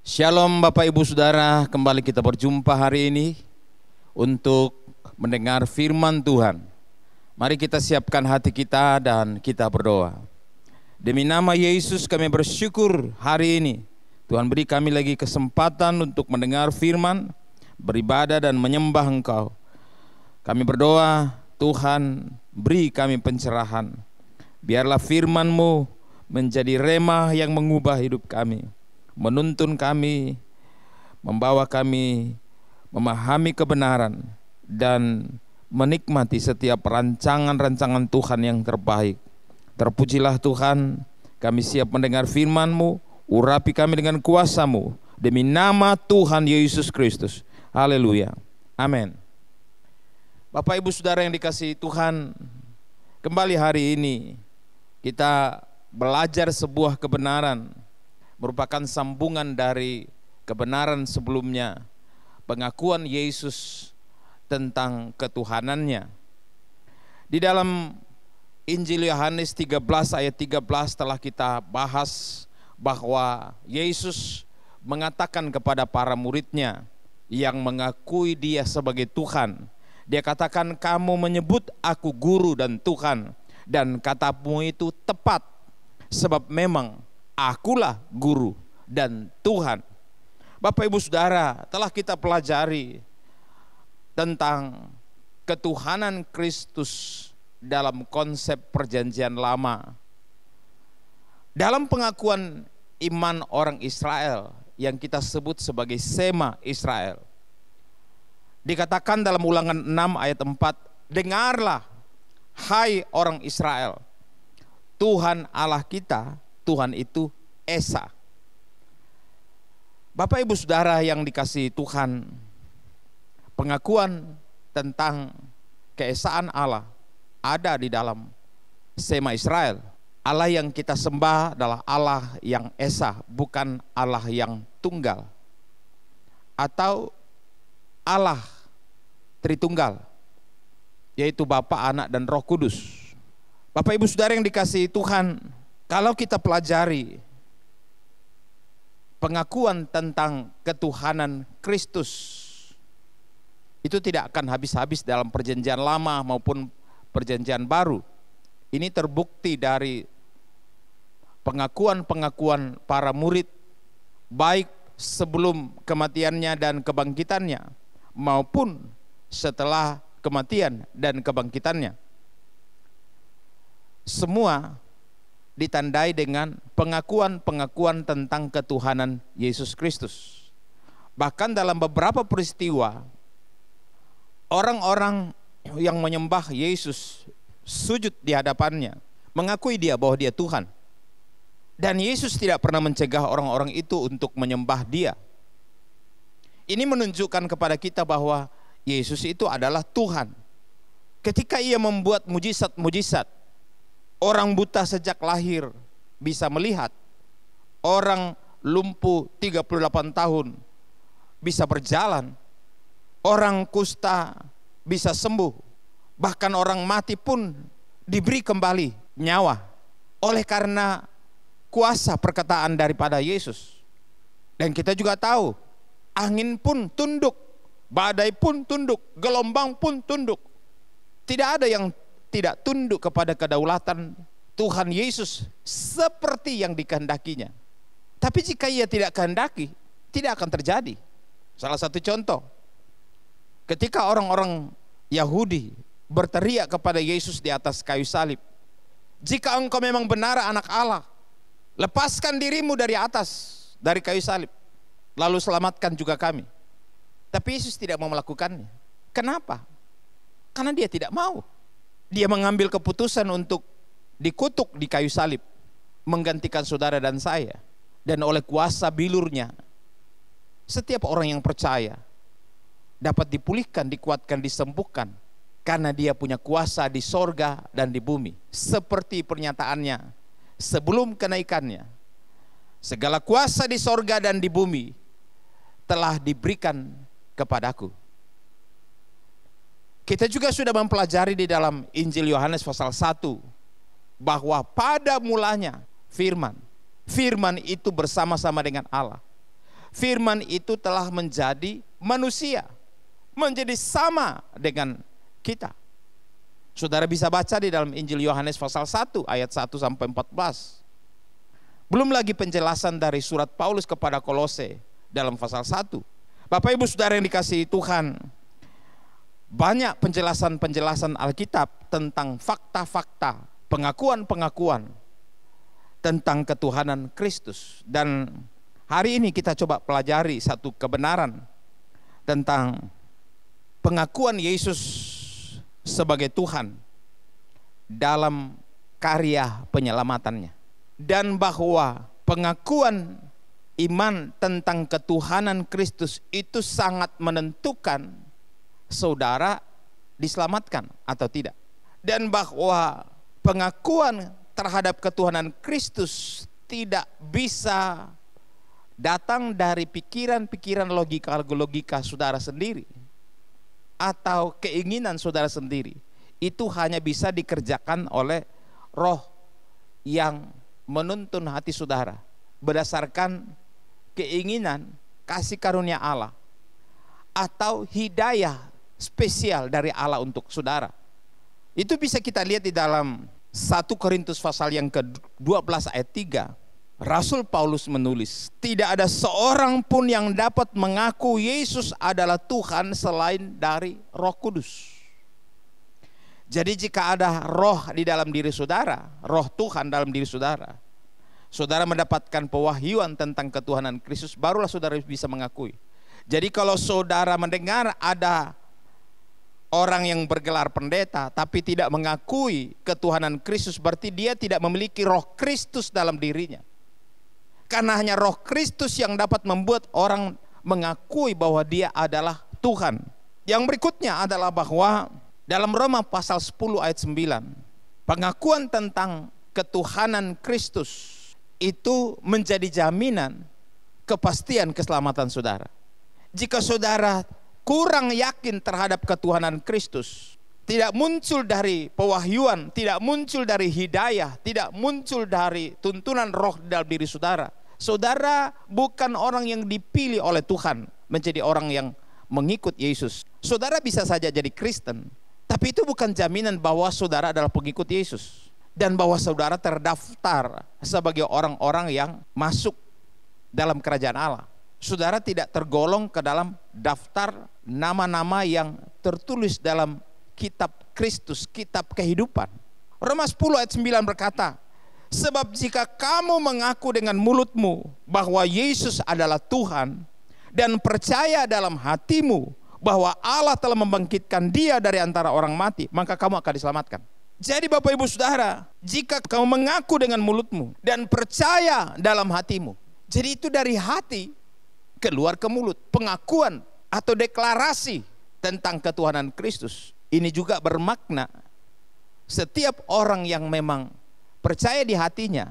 Shalom Bapak Ibu Saudara, kembali kita berjumpa hari ini untuk mendengar firman Tuhan. Mari kita siapkan hati kita dan kita berdoa. Demi nama Yesus kami bersyukur hari ini Tuhan beri kami lagi kesempatan untuk mendengar firman, beribadah dan menyembah Engkau. Kami berdoa, Tuhan beri kami pencerahan. Biarlah firman-Mu menjadi rema yang mengubah hidup kami, menuntun kami, membawa kami memahami kebenaran dan menikmati setiap rancangan-rancangan Tuhan yang terbaik. Terpujilah Tuhan, kami siap mendengar firman-Mu, urapi kami dengan kuasa-Mu, demi nama Tuhan Yesus Kristus. Haleluya, amin. Bapak Ibu Saudara yang dikasihi Tuhan, kembali hari ini kita belajar sebuah kebenaran, merupakan sambungan dari kebenaran sebelumnya, pengakuan Yesus tentang ketuhanannya. Di dalam Injil Yohanes 13 ayat 13 telah kita bahas bahwa Yesus mengatakan kepada para muridnya yang mengakui dia sebagai Tuhan. Dia katakan, kamu menyebut aku guru dan Tuhan, dan katamu itu tepat, sebab memang akulah guru dan Tuhan. Bapak Ibu Saudara, telah kita pelajari tentang ketuhanan Kristus dalam konsep perjanjian lama. Dalam pengakuan iman orang Israel yang kita sebut sebagai Sema Israel, dikatakan dalam Ulangan 6 ayat 4, dengarlah hai orang Israel, Tuhan Allah kita, Tuhan itu Esa. Bapak Ibu Saudara yang dikasihi Tuhan, pengakuan tentang keesaan Allah ada di dalam Sema Israel. Allah yang kita sembah adalah Allah yang Esa, bukan Allah yang tunggal atau Allah Tritunggal, yaitu Bapa, Anak dan Roh Kudus. Bapak Ibu Saudara yang dikasihi Tuhan, kalau kita pelajari pengakuan tentang ketuhanan Kristus, itu tidak akan habis-habis dalam perjanjian lama maupun perjanjian baru. Ini terbukti dari pengakuan-pengakuan para murid, baik sebelum kematiannya dan kebangkitannya, maupun setelah kematian dan kebangkitannya. Semua ditandai dengan pengakuan-pengakuan tentang ketuhanan Yesus Kristus. Bahkan dalam beberapa peristiwa, orang-orang yang menyembah Yesus sujud di hadapannya, mengakui dia bahwa dia Tuhan. Dan Yesus tidak pernah mencegah orang-orang itu untuk menyembah dia. Ini menunjukkan kepada kita bahwa Yesus itu adalah Tuhan. Ketika ia membuat mujizat-mujizat, orang buta sejak lahir bisa melihat, orang lumpuh 38 tahun bisa berjalan, orang kusta bisa sembuh, bahkan orang mati pun diberi kembali nyawa oleh karena kuasa perkataan daripada Yesus. Dan kita juga tahu, angin pun tunduk, badai pun tunduk, gelombang pun tunduk. Tidak ada yang tidak tunduk kepada kedaulatan Tuhan Yesus seperti yang dikehendakinya. Tapi jika ia tidak kehendaki, tidak akan terjadi. Salah satu contoh, ketika orang-orang Yahudi berteriak kepada Yesus di atas kayu salib, jika engkau memang benar anak Allah, lepaskan dirimu dari atas, dari kayu salib, lalu selamatkan juga kami. Tapi Yesus tidak mau melakukannya. Kenapa? Karena dia tidak mau. Dia mengambil keputusan untuk dikutuk di kayu salib, menggantikan saudara dan saya. Dan oleh kuasa bilurnya, setiap orang yang percaya dapat dipulihkan, dikuatkan, disembuhkan, karena dia punya kuasa di sorga dan di bumi. Seperti pernyataannya sebelum kenaikannya, segala kuasa di sorga dan di bumi telah diberikan kepadaku. Kita juga sudah mempelajari di dalam Injil Yohanes pasal 1 bahwa pada mulanya firman itu bersama-sama dengan Allah. Firman itu telah menjadi manusia, menjadi sama dengan kita. Saudara bisa baca di dalam Injil Yohanes pasal 1 ayat 1 sampai 14. Belum lagi penjelasan dari surat Paulus kepada Kolose dalam pasal 1. Bapak Ibu Saudara yang dikasihi Tuhan, banyak penjelasan-penjelasan Alkitab tentang fakta-fakta, pengakuan-pengakuan tentang ketuhanan Kristus. Dan hari ini kita coba pelajari satu kebenaran tentang pengakuan Yesus sebagai Tuhan dalam karya penyelamatannya. Dan bahwa pengakuan iman tentang ketuhanan Kristus itu sangat menentukan saudara diselamatkan atau tidak. Dan bahwa pengakuan terhadap ketuhanan Kristus tidak bisa datang dari pikiran-pikiran logika saudara sendiri atau keinginan saudara sendiri. Itu hanya bisa dikerjakan oleh Roh yang menuntun hati saudara berdasarkan keinginan kasih karunia Allah atau hidayah spesial dari Allah untuk saudara. Itu bisa kita lihat di dalam 1 Korintus pasal yang ke-12 ayat 3. Rasul Paulus menulis, tidak ada seorang pun yang dapat mengaku Yesus adalah Tuhan selain dari Roh Kudus. Jadi jika ada roh di dalam diri saudara, roh Tuhan dalam diri saudara, saudara mendapatkan pewahyuan tentang ketuhanan Kristus, barulah saudara bisa mengakui. Jadi kalau saudara mendengar ada orang yang bergelar pendeta tapi tidak mengakui ketuhanan Kristus, berarti dia tidak memiliki roh Kristus dalam dirinya. Karena hanya roh Kristus yang dapat membuat orang mengakui bahwa dia adalah Tuhan. Yang berikutnya adalah bahwa dalam Roma pasal 10 ayat 9, pengakuan tentang ketuhanan Kristus itu menjadi jaminan kepastian keselamatan saudara. Jika saudara kurang yakin terhadap ketuhanan Kristus, tidak muncul dari pewahyuan, tidak muncul dari hidayah, tidak muncul dari tuntunan roh dalam diri saudara, saudara bukan orang yang dipilih oleh Tuhan menjadi orang yang mengikut Yesus. Saudara bisa saja jadi Kristen, tapi itu bukan jaminan bahwa saudara adalah pengikut Yesus dan bahwa saudara terdaftar sebagai orang-orang yang masuk dalam kerajaan Allah. Saudara tidak tergolong ke dalam daftar nama-nama yang tertulis dalam kitab Kristus, kitab kehidupan. Roma 10 ayat 9 berkata, sebab jika kamu mengaku dengan mulutmu bahwa Yesus adalah Tuhan dan percaya dalam hatimu bahwa Allah telah membangkitkan dia dari antara orang mati, maka kamu akan diselamatkan. Jadi Bapak Ibu Saudara, jika kamu mengaku dengan mulutmu dan percaya dalam hatimu, jadi itu dari hati keluar ke mulut. Pengakuan atau deklarasi tentang ketuhanan Kristus. Ini juga bermakna setiap orang yang memang percaya di hatinya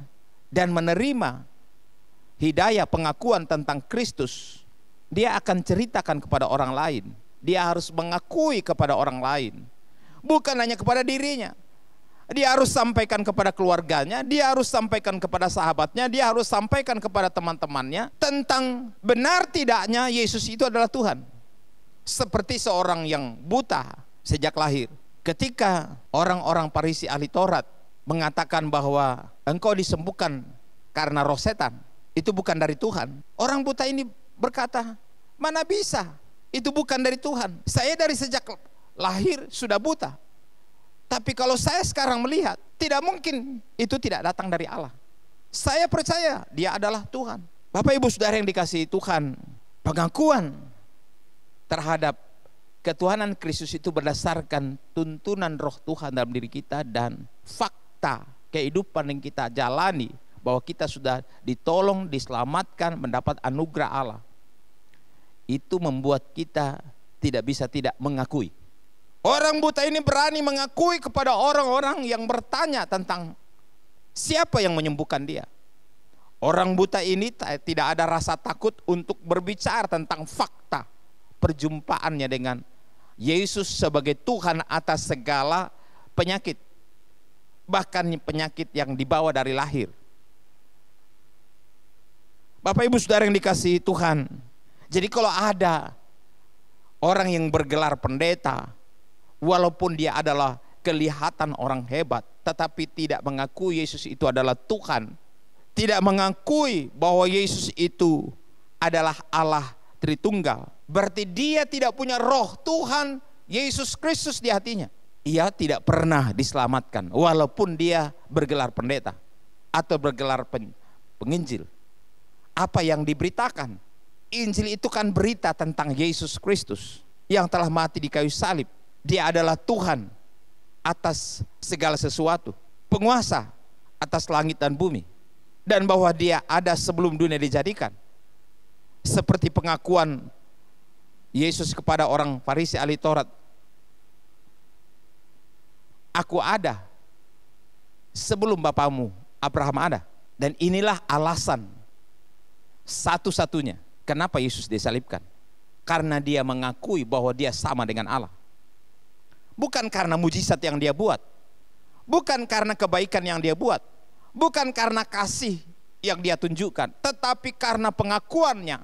dan menerima hidayah pengakuan tentang Kristus, dia akan ceritakan kepada orang lain. Dia harus mengakui kepada orang lain, bukan hanya kepada dirinya. Dia harus sampaikan kepada keluarganya, dia harus sampaikan kepada sahabatnya, dia harus sampaikan kepada teman-temannya tentang benar tidaknya Yesus itu adalah Tuhan. Seperti seorang yang buta sejak lahir. Ketika orang-orang Farisi ahli Taurat mengatakan bahwa engkau disembuhkan karena roh setan, itu bukan dari Tuhan. Orang buta ini berkata, mana bisa? Itu bukan dari Tuhan. Saya dari sejak lahir sudah buta. Tapi kalau saya sekarang melihat, tidak mungkin itu tidak datang dari Allah. Saya percaya dia adalah Tuhan. Bapak Ibu Saudara yang dikasihi Tuhan, pengakuan terhadap ketuhanan Kristus itu berdasarkan tuntunan roh Tuhan dalam diri kita dan fakta kehidupan yang kita jalani, bahwa kita sudah ditolong, diselamatkan, mendapat anugerah Allah. Itu membuat kita tidak bisa tidak mengakui. Orang buta ini berani mengakui kepada orang-orang yang bertanya tentang siapa yang menyembuhkan dia. Orang buta ini tidak ada rasa takut untuk berbicara tentang fakta perjumpaannya dengan Yesus sebagai Tuhan atas segala penyakit, bahkan penyakit yang dibawa dari lahir. Bapak Ibu Saudara yang dikasihi Tuhan, jadi kalau ada orang yang bergelar pendeta, walaupun dia adalah kelihatan orang hebat, tetapi tidak mengakui Yesus itu adalah Tuhan, tidak mengakui bahwa Yesus itu adalah Allah Tritunggal, berarti dia tidak punya roh Tuhan Yesus Kristus di hatinya. Ia tidak pernah diselamatkan walaupun dia bergelar pendeta atau bergelar penginjil. Apa yang diberitakan? Injil itu kan berita tentang Yesus Kristus yang telah mati di kayu salib. Dia adalah Tuhan atas segala sesuatu, penguasa atas langit dan bumi, dan bahwa dia ada sebelum dunia dijadikan. Seperti pengakuan Yesus kepada orang Farisi ahli Taurat, aku ada sebelum bapamu Abraham ada. Dan inilah alasan satu-satunya kenapa Yesus disalibkan, karena dia mengakui bahwa dia sama dengan Allah. Bukan karena mujizat yang dia buat, bukan karena kebaikan yang dia buat, bukan karena kasih yang dia tunjukkan, tetapi karena pengakuannya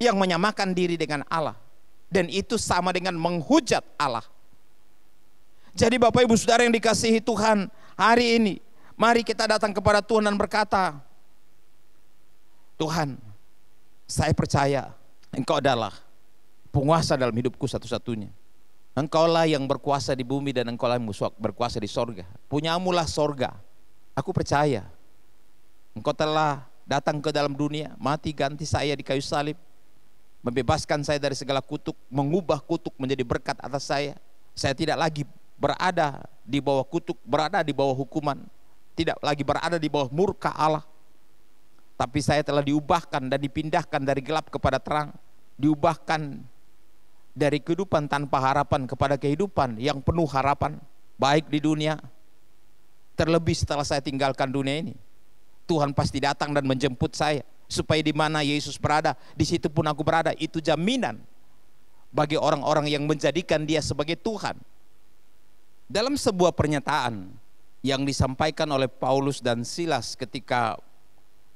yang menyamakan diri dengan Allah. Dan itu sama dengan menghujat Allah. Jadi Bapak Ibu Saudara yang dikasihi Tuhan, hari ini mari kita datang kepada Tuhan dan berkata, Tuhan, saya percaya Engkau adalah penguasa dalam hidupku satu-satunya. Engkaulah yang berkuasa di bumi dan Engkaulah yang berkuasa di sorga. Punyamulah sorga. Aku percaya Engkau telah datang ke dalam dunia, mati ganti saya di kayu salib, membebaskan saya dari segala kutuk, mengubah kutuk menjadi berkat atas saya. Saya tidak lagi berada di bawah kutuk, berada di bawah hukuman, tidak lagi berada di bawah murka Allah. Tapi saya telah diubahkan dan dipindahkan dari gelap kepada terang, diubahkan dari kehidupan tanpa harapan kepada kehidupan yang penuh harapan, baik di dunia, terlebih setelah saya tinggalkan dunia ini. Tuhan pasti datang dan menjemput saya, supaya di mana Yesus berada, di situ pun aku berada. Itu jaminan bagi orang-orang yang menjadikan dia sebagai Tuhan. Dalam sebuah pernyataan yang disampaikan oleh Paulus dan Silas ketika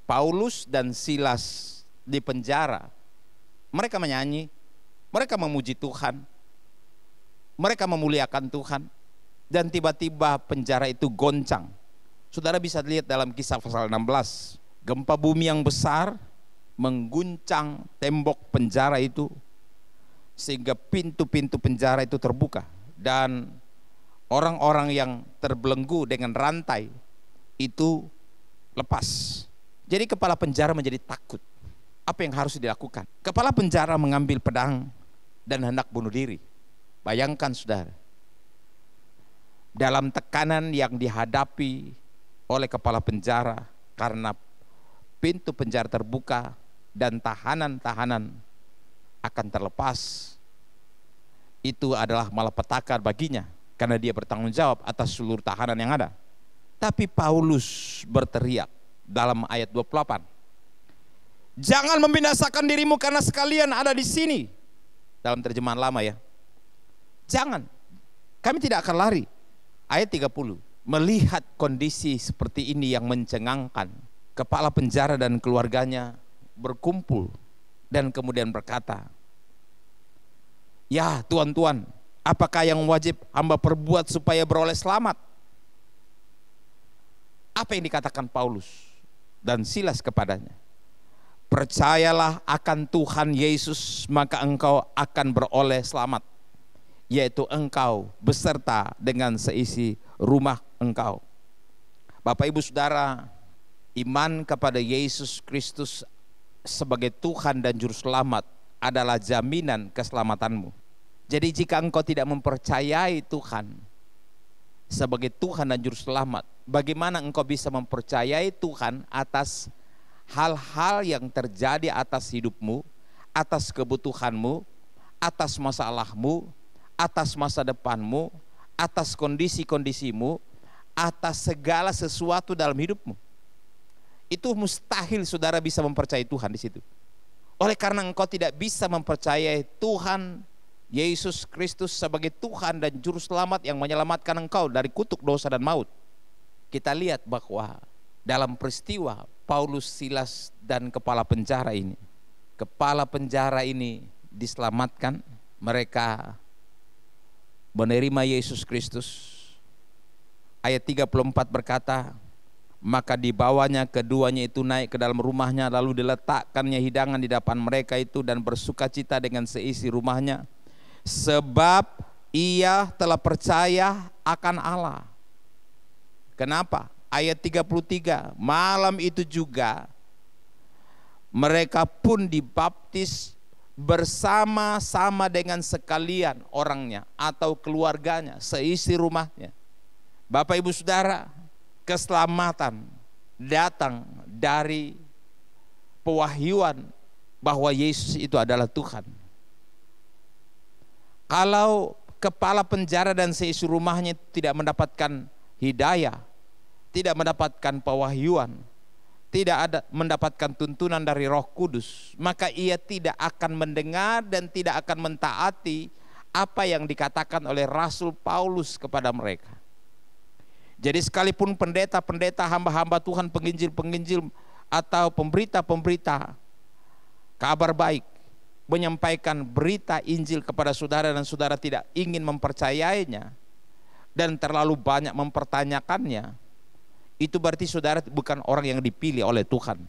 Paulus dan Silas di penjara, mereka menyanyi, mereka memuji Tuhan, mereka memuliakan Tuhan, dan tiba-tiba penjara itu goncang. Saudara bisa lihat dalam Kisah pasal 16, gempa bumi yang besar mengguncang tembok penjara itu, sehingga pintu-pintu penjara itu terbuka, dan orang-orang yang terbelenggu dengan rantai itu lepas. Jadi kepala penjara menjadi takut. Apa yang harus dilakukan? Kepala penjara mengambil pedang dan hendak bunuh diri. Bayangkan saudara, dalam tekanan yang dihadapi oleh kepala penjara karena pintu penjara terbuka dan tahanan-tahanan akan terlepas, itu adalah malapetaka baginya karena dia bertanggung jawab atas seluruh tahanan yang ada. Tapi Paulus berteriak dalam ayat 28, jangan membinasakan dirimu karena sekalian ada di sini. Dalam terjemahan lama ya, jangan, kami tidak akan lari. Ayat 30, melihat kondisi seperti ini yang mencengangkan, kepala penjara dan keluarganya berkumpul dan kemudian berkata, ya Tuan-tuan, apakah yang wajib hamba perbuat supaya beroleh selamat? Apa yang dikatakan Paulus dan Silas kepadanya? Percayalah akan Tuhan Yesus, maka engkau akan beroleh selamat, yaitu engkau beserta dengan seisi rumah engkau. Bapak Ibu Saudara, iman kepada Yesus Kristus sebagai Tuhan dan Juru Selamat adalah jaminan keselamatanmu. Jadi jika engkau tidak mempercayai Tuhan sebagai Tuhan dan Juru Selamat, bagaimana engkau bisa mempercayai Tuhan atas hal-hal yang terjadi atas hidupmu, atas kebutuhanmu, atas masalahmu, atas masa depanmu, atas kondisi-kondisimu, atas segala sesuatu dalam hidupmu? Itu mustahil saudara bisa mempercayai Tuhan di situ. Oleh karena engkau tidak bisa mempercayai Tuhan Yesus Kristus sebagai Tuhan dan Juru Selamat yang menyelamatkan engkau dari kutuk dosa dan maut. Kita lihat bahwa dalam peristiwa Paulus, Silas, dan kepala penjara ini. Kepala penjara ini diselamatkan, mereka menerima Yesus Kristus. Ayat 34 berkata, maka dibawanya keduanya itu naik ke dalam rumahnya, lalu diletakkannya hidangan di depan mereka itu dan bersukacita dengan seisi rumahnya, sebab ia telah percaya akan Allah. Kenapa? Ayat 33, malam itu juga mereka pun dibaptis bersama-sama dengan sekalian orangnya atau keluarganya, seisi rumahnya. Bapak Ibu Saudara, keselamatan datang dari pewahyuan bahwa Yesus itu adalah Tuhan. Kalau kepala penjara dan seisi rumahnya tidak mendapatkan hidayah, tidak mendapatkan pewahyuan, tidak ada mendapatkan tuntunan dari Roh Kudus, maka ia tidak akan mendengar dan tidak akan mentaati apa yang dikatakan oleh Rasul Paulus kepada mereka. Jadi sekalipun pendeta-pendeta, hamba-hamba Tuhan, penginjil-penginjil atau pemberita-pemberita kabar baik menyampaikan berita Injil kepada saudara dan saudara tidak ingin mempercayainya dan terlalu banyak mempertanyakannya, itu berarti saudara bukan orang yang dipilih oleh Tuhan.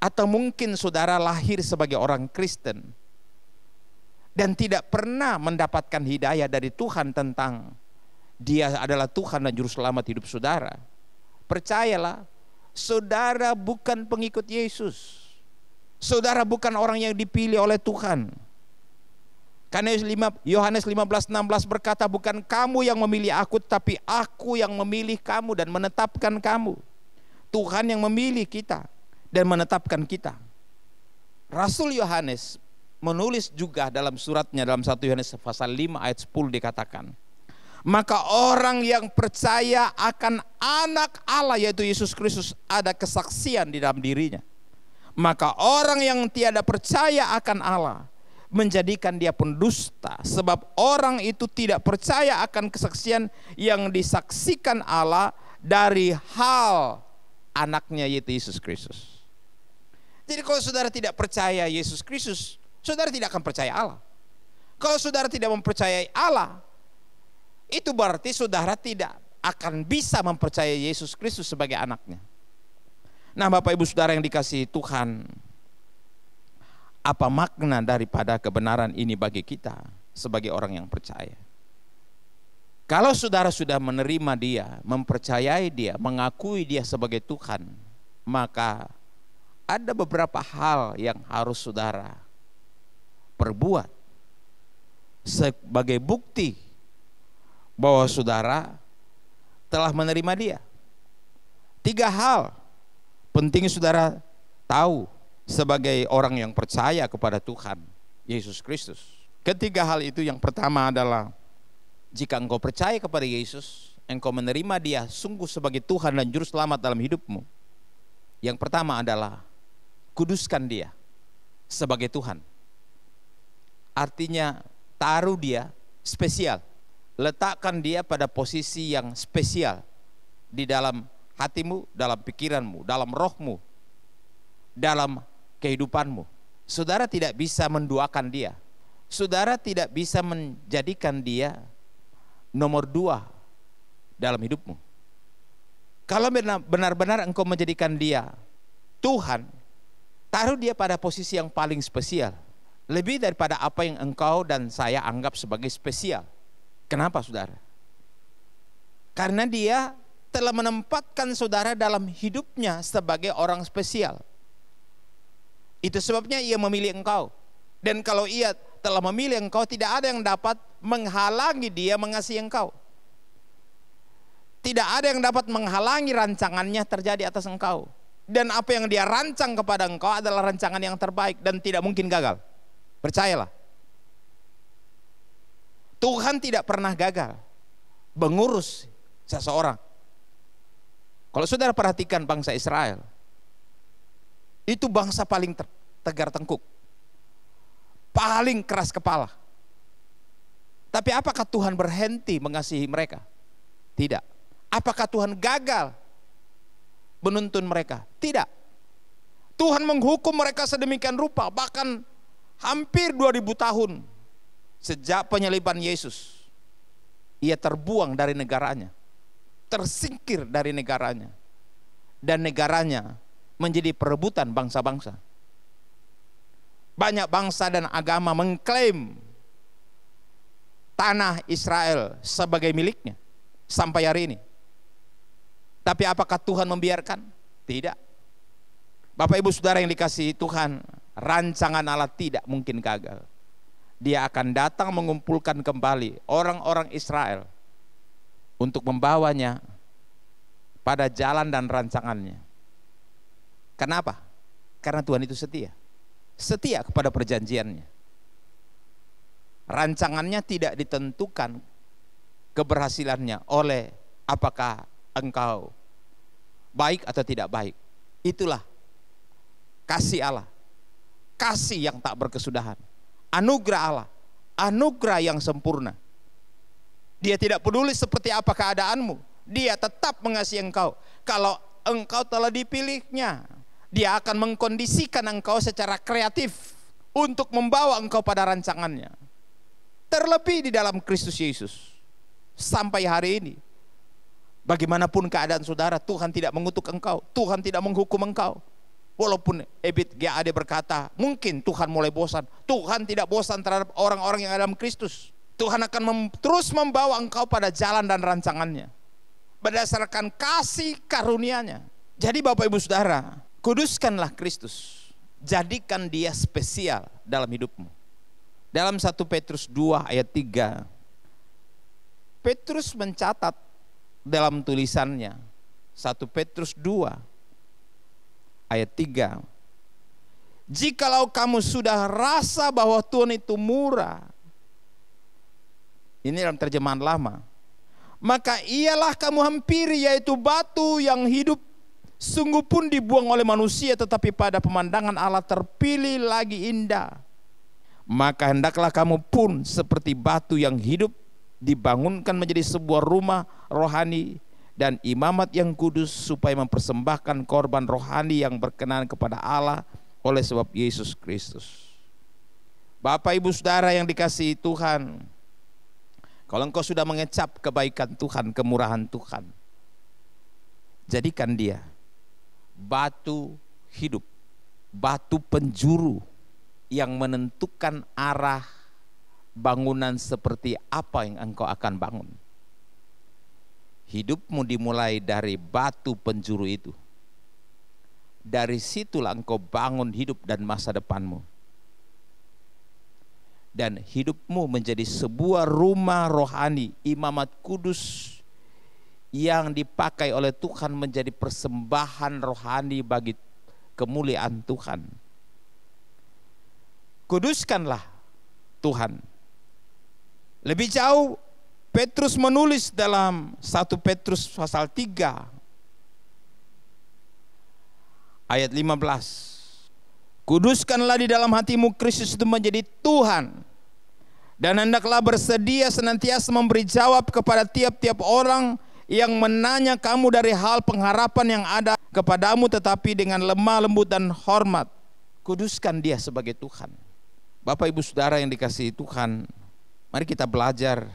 Atau mungkin saudara lahir sebagai orang Kristen dan tidak pernah mendapatkan hidayah dari Tuhan tentang Dia adalah Tuhan dan Juru Selamat hidup saudara. Percayalah, saudara bukan pengikut Yesus. Saudara bukan orang yang dipilih oleh Tuhan. Karena Yohanes 15:16 berkata, bukan kamu yang memilih aku, tapi aku yang memilih kamu dan menetapkan kamu. Tuhan yang memilih kita dan menetapkan kita. Rasul Yohanes menulis juga dalam suratnya, dalam 1 Yohanes pasal 5 ayat 10 dikatakan, maka orang yang percaya akan anak Allah yaitu Yesus Kristus ada kesaksian di dalam dirinya. Maka orang yang tiada percaya akan Allah menjadikan dia pendusta, sebab orang itu tidak percaya akan kesaksian yang disaksikan Allah dari hal anaknya yaitu Yesus Kristus. Jadi kalau saudara tidak percaya Yesus Kristus, saudara tidak akan percaya Allah. Kalau saudara tidak mempercayai Allah, itu berarti saudara tidak akan bisa mempercayai Yesus Kristus sebagai anaknya. Nah, Bapak Ibu Saudara yang dikasihi Tuhan, apa makna daripada kebenaran ini bagi kita sebagai orang yang percaya? Kalau saudara sudah menerima Dia, mempercayai Dia, mengakui Dia sebagai Tuhan, maka ada beberapa hal yang harus saudara perbuat sebagai bukti bahwa saudara telah menerima Dia. 3 hal penting saudara tahu sebagai orang yang percaya kepada Tuhan Yesus Kristus. Ketiga hal itu, yang pertama adalah jika engkau percaya kepada Yesus, engkau menerima Dia sungguh sebagai Tuhan dan Juru Selamat dalam hidupmu. Yang pertama adalah kuduskan Dia sebagai Tuhan. Artinya taruh Dia spesial. Letakkan Dia pada posisi yang spesial di dalam hatimu, dalam pikiranmu, dalam rohmu, dalam kehidupanmu. Saudara tidak bisa menduakan Dia. Saudara tidak bisa menjadikan Dia nomor 2 dalam hidupmu. Kalau benar-benar engkau menjadikan Dia Tuhan, taruh Dia pada posisi yang paling spesial, lebih daripada apa yang engkau dan saya anggap sebagai spesial. Kenapa saudara? Karena Dia telah menempatkan saudara dalam hidupnya sebagai orang spesial. Itu sebabnya Ia memilih engkau. Dan kalau Ia telah memilih engkau, tidak ada yang dapat menghalangi Dia mengasihi engkau. Tidak ada yang dapat menghalangi rancangannya terjadi atas engkau. Dan apa yang Dia rancang kepada engkau adalah rancangan yang terbaik dan tidak mungkin gagal. Percayalah. Tuhan tidak pernah gagal mengurus seseorang. Kalau saudara perhatikan bangsa Israel, itu bangsa paling tegar tengkuk, paling keras kepala. Tapi apakah Tuhan berhenti mengasihi mereka? Tidak. Apakah Tuhan gagal menuntun mereka. Tidak. Tuhan menghukum mereka sedemikian rupa, bahkan hampir 2000 tahun sejak penyaliban Yesus. Ia terbuang dari negaranya, tersingkir dari negaranya, dan negaranya menjadi perebutan bangsa-bangsa. Banyak bangsa dan agama mengklaim tanah Israel sebagai miliknya sampai hari ini. Tapi apakah Tuhan membiarkan? Tidak. Bapak Ibu Saudara yang dikasihi Tuhan, rancangan Allah tidak mungkin gagal. Dia akan datang mengumpulkan kembali orang-orang Israel untuk membawanya pada jalan dan rancangannya. Kenapa? Karena Tuhan itu setia. Setia kepada perjanjiannya. Rancangannya tidak ditentukan keberhasilannya oleh apakah engkau baik atau tidak baik. Itulah kasih Allah, kasih yang tak berkesudahan, anugerah Allah, anugerah yang sempurna. Dia tidak peduli seperti apa keadaanmu, dia tetap mengasihi engkau. Kalau engkau telah dipilihnya, dia akan mengkondisikan engkau secara kreatif untuk membawa engkau pada rancangannya. Terlebih di dalam Kristus Yesus. Sampai hari ini, bagaimanapun keadaan saudara, Tuhan tidak mengutuk engkau, Tuhan tidak menghukum engkau. Walaupun Ebit GAD berkata, mungkin Tuhan mulai bosan. Tuhan tidak bosan terhadap orang-orang yang ada dalam Kristus. Tuhan akan terus membawa engkau pada jalan dan rancangannya, berdasarkan kasih karunia-Nya. Jadi Bapak Ibu Saudara, kuduskanlah Kristus, jadikan dia spesial dalam hidupmu. Dalam 1 Petrus 2 ayat 3, Petrus mencatat dalam tulisannya, 1 Petrus 2 ayat 3, jikalau kamu sudah rasa bahwa Tuhan itu murah, ini dalam terjemahan lama, maka ialah kamu hampiri, yaitu batu yang hidup, sungguh pun dibuang oleh manusia, tetapi pada pemandangan Allah terpilih lagi indah. Maka hendaklah kamu pun seperti batu yang hidup, dibangunkan menjadi sebuah rumah rohani dan imamat yang kudus, supaya mempersembahkan korban rohani yang berkenan kepada Allah oleh sebab Yesus Kristus. Bapak Ibu Saudara yang dikasihi Tuhan, kalau engkau sudah mengecap kebaikan Tuhan, kemurahan Tuhan, jadikan dia batu hidup, batu penjuru yang menentukan arah bangunan seperti apa yang engkau akan bangun. Hidupmu dimulai dari batu penjuru itu. Dari situlah engkau bangun hidup dan masa depanmu. Dan hidupmu menjadi sebuah rumah rohani, imamat kudus yang dipakai oleh Tuhan menjadi persembahan rohani bagi kemuliaan Tuhan. Kuduskanlah Tuhan. Lebih jauh, Petrus menulis dalam 1 Petrus pasal 3 ayat 15. Kuduskanlah di dalam hatimu Kristus itu menjadi Tuhan, dan hendaklah bersedia senantiasa memberi jawab kepada tiap-tiap orang yang menanya kamu dari hal pengharapan yang ada kepadamu, tetapi dengan lemah lembut dan hormat. Kuduskan dia sebagai Tuhan. Bapak Ibu Saudara yang dikasihi Tuhan, mari kita belajar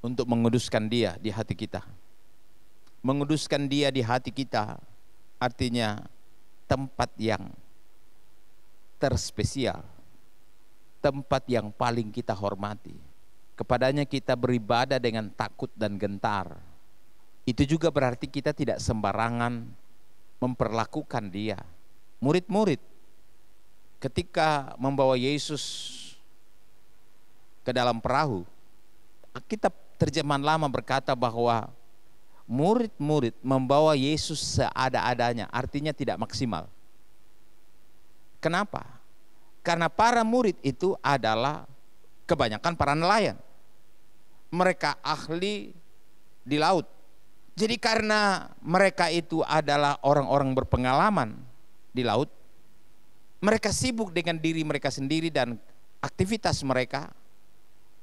untuk menguduskan dia di hati kita. Menguduskan dia di hati kita artinya tempat yang terspesial, tempat yang paling kita hormati. Kepadanya kita beribadah dengan takut dan gentar. Itu juga berarti kita tidak sembarangan memperlakukan dia. Murid-murid ketika membawa Yesus ke dalam perahu, kitab terjemahan lama berkata bahwa murid-murid membawa Yesus seada-adanya, artinya tidak maksimal. Kenapa? Karena para murid itu adalah kebanyakan para nelayan. Mereka ahli di laut. Jadi karena mereka itu adalah orang-orang berpengalaman di laut, mereka sibuk dengan diri mereka sendiri dan aktivitas mereka,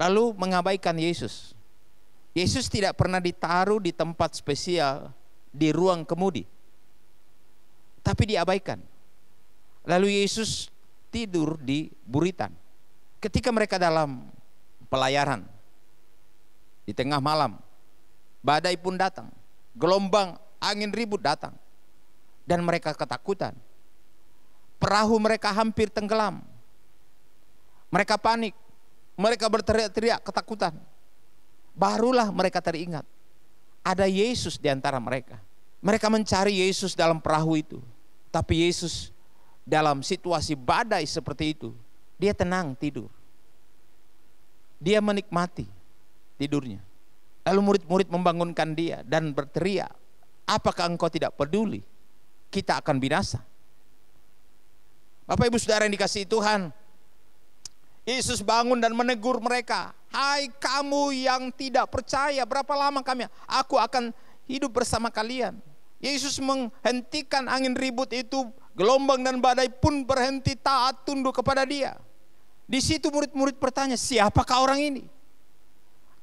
lalu mengabaikan Yesus. Yesus tidak pernah ditaruh di tempat spesial di ruang kemudi. tapi diabaikan. Lalu Yesus tidur di buritan. Ketika mereka dalam pelayaran, di tengah malam, badai pun datang, gelombang angin ribut datang, dan mereka ketakutan. Perahu mereka hampir tenggelam. Mereka panik, mereka berteriak-teriak ketakutan. Barulah mereka teringat, ada Yesus di antara mereka. Mereka mencari Yesus dalam perahu itu, tapi Yesus dalam situasi badai seperti itu, dia tenang tidur. Dia menikmati tidurnya. Lalu murid-murid membangunkan dia dan berteriak, apakah engkau tidak peduli? Kita akan binasa. Bapak Ibu Saudara yang dikasihi Tuhan, Yesus bangun dan menegur mereka. Hai kamu yang tidak percaya, berapa lama aku akan hidup bersama kalian. Yesus menghentikan angin ribut itu, gelombang dan badai pun berhenti taat tunduk kepada dia. Di situ murid-murid bertanya, siapakah orang ini?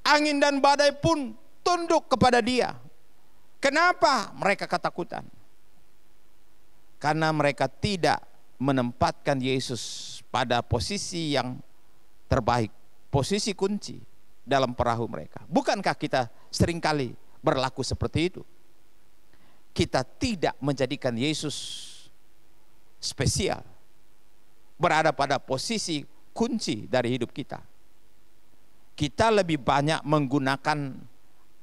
Angin dan badai pun tunduk kepada dia. Kenapa mereka ketakutan? Karena mereka tidak menempatkan Yesus pada posisi yang terbaik, posisi kunci dalam perahu mereka. Bukankah kita seringkali berlaku seperti itu? Kita tidak menjadikan Yesus spesial, berada pada posisi kunci dari hidup kita. Kita lebih banyak menggunakan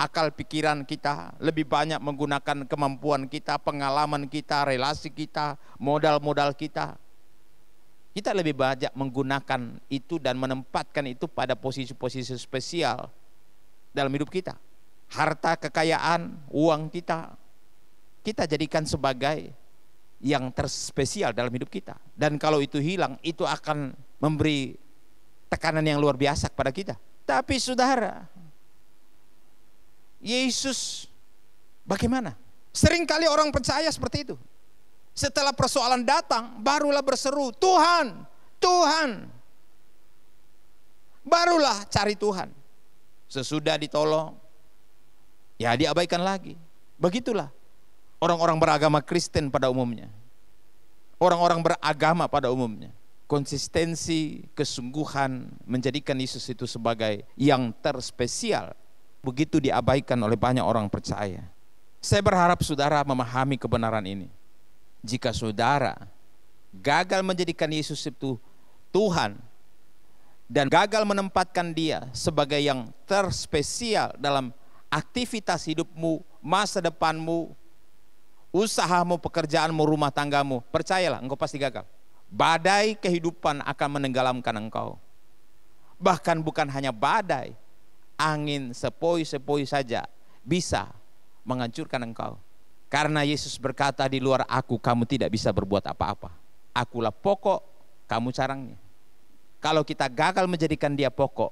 akal pikiran kita, lebih banyak menggunakan kemampuan kita, pengalaman kita, relasi kita, modal-modal kita. Kita lebih banyak menggunakan itu dan menempatkan itu pada posisi-posisi spesial dalam hidup kita. Harta, kekayaan, uang kita jadikan sebagai yang terspesial dalam hidup kita. Dan kalau itu hilang, itu akan memberi tekanan yang luar biasa kepada kita. Tapi saudara, Yesus bagaimana? Seringkali orang percaya seperti itu. Setelah persoalan datang, barulah berseru, Tuhan, Tuhan. Barulah cari Tuhan. Sesudah ditolong, ya diabaikan lagi. Begitulah orang-orang beragama Kristen pada umumnya. Orang-orang beragama pada umumnya. Konsistensi, kesungguhan menjadikan Yesus itu sebagai yang terspesial. Begitu diabaikan oleh banyak orang percaya. Saya berharap saudara memahami kebenaran ini. Jika saudara gagal menjadikan Yesus itu Tuhan dan gagal menempatkan dia sebagai yang terspesial dalam aktivitas hidupmu, masa depanmu, usahamu, pekerjaanmu, rumah tanggamu, percayalah engkau pasti gagal. Badai kehidupan akan menenggelamkan engkau. Bahkan bukan hanya badai, angin sepoi-sepoi saja bisa menghancurkan engkau. Karena Yesus berkata, di luar aku kamu tidak bisa berbuat apa-apa. Akulah pokok, kamu carangnya. Kalau kita gagal menjadikan dia pokok,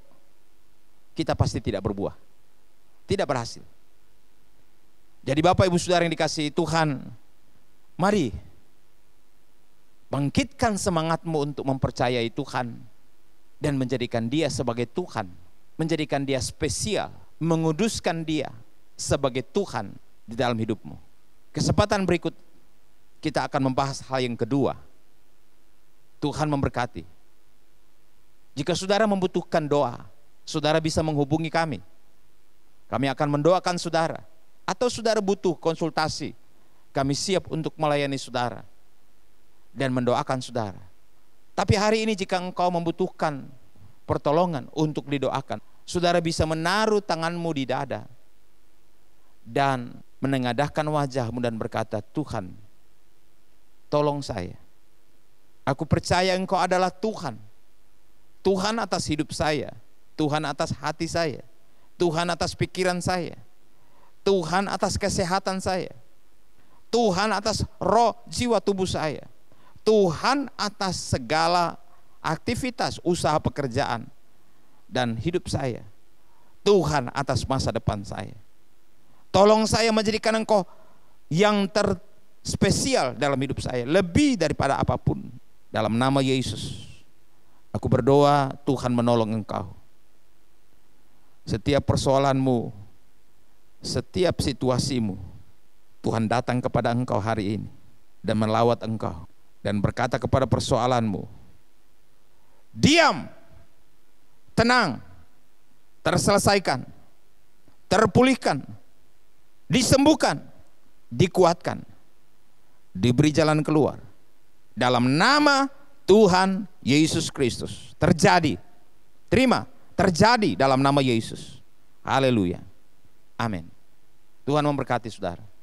kita pasti tidak berbuah, tidak berhasil. Jadi Bapak Ibu Saudara yang dikasihi Tuhan, mari bangkitkan semangatmu untuk mempercayai Tuhan dan menjadikan dia sebagai Tuhan, menjadikan dia spesial, menguduskan dia sebagai Tuhan di dalam hidupmu. Kesempatan berikut kita akan membahas hal yang kedua. Tuhan memberkati. Jika saudara membutuhkan doa, saudara bisa menghubungi kami. Kami akan mendoakan saudara. Atau saudara butuh konsultasi, kami siap untuk melayani saudara dan mendoakan saudara. Tapi hari ini jika engkau membutuhkan pertolongan untuk didoakan, saudara bisa menaruh tanganmu di dada dan menengadahkan wajahmu dan berkata, Tuhan, tolong saya. Aku percaya engkau adalah Tuhan. Tuhan atas hidup saya, Tuhan atas hati saya, Tuhan atas pikiran saya, Tuhan atas kesehatan saya, Tuhan atas roh jiwa tubuh saya, Tuhan atas segala aktivitas usaha pekerjaan dan hidup saya, Tuhan atas masa depan saya. Tolong saya menjadikan engkau yang terspesial dalam hidup saya, lebih daripada apapun. Dalam nama Yesus aku berdoa, Tuhan menolong engkau. Setiap persoalanmu, setiap situasimu, Tuhan datang kepada engkau hari ini. dan melawat engkau dan berkata kepada persoalanmu, diam, tenang, terselesaikan, terpulihkan, disembuhkan, dikuatkan, diberi jalan keluar dalam nama Tuhan Yesus Kristus. Terjadi, terima, terjadi dalam nama Yesus. Haleluya, amin. Tuhan memberkati saudara.